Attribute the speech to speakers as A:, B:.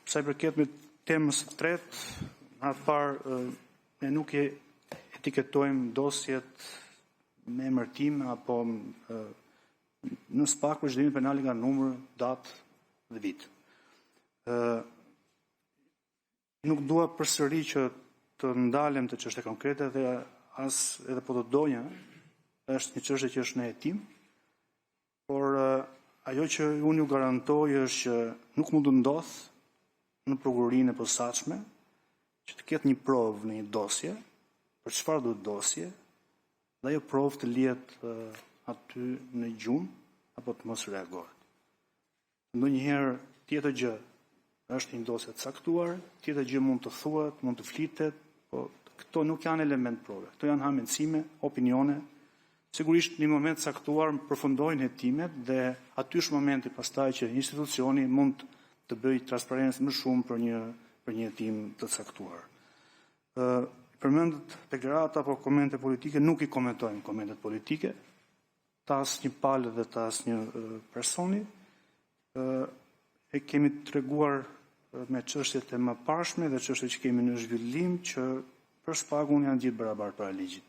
A: sa i përket me temës së tretë, në atë parë ne nuk e etiketojmë dosjet me emërtim apo në SPAK Procedimit Penal nga numër, datë dhe vit. Nuk dua përsëri që të ndalem të çështje konkrete dhe as edhe po të doja, është një çështje që është në hetim, por ajo që unë ju garantoj është që nuk mund të ndodh në prokurorinë e posaçme që të ketë një provë në një dosje, për çfarë do dosje, dhe ajo provë të lihet aty në gjumë apo të mos reagohet. Ndonjëherë tjetër gjë është një dosje të caktuar, tjetër gjë mund të thuhet, mund të flitet, po këto nuk janë element prove. Këto janë hamendësime, opinione. Sigurisht në një moment caktuar përfundojnë hetimet dhe aty është momenti pastaj që institucioni mund të bëjë transparencë më shumë për një hetim të caktuar. Përmendet deklarata apo komente politike, nuk i komentojmë komentet politike, të asnjë palë dhe të asnjë personi. E kemi treguar me çështjet e mëparshme dhe çështjet që kemi në zhvillim që për SPAK-un janë gjithë barabartë para ligjit.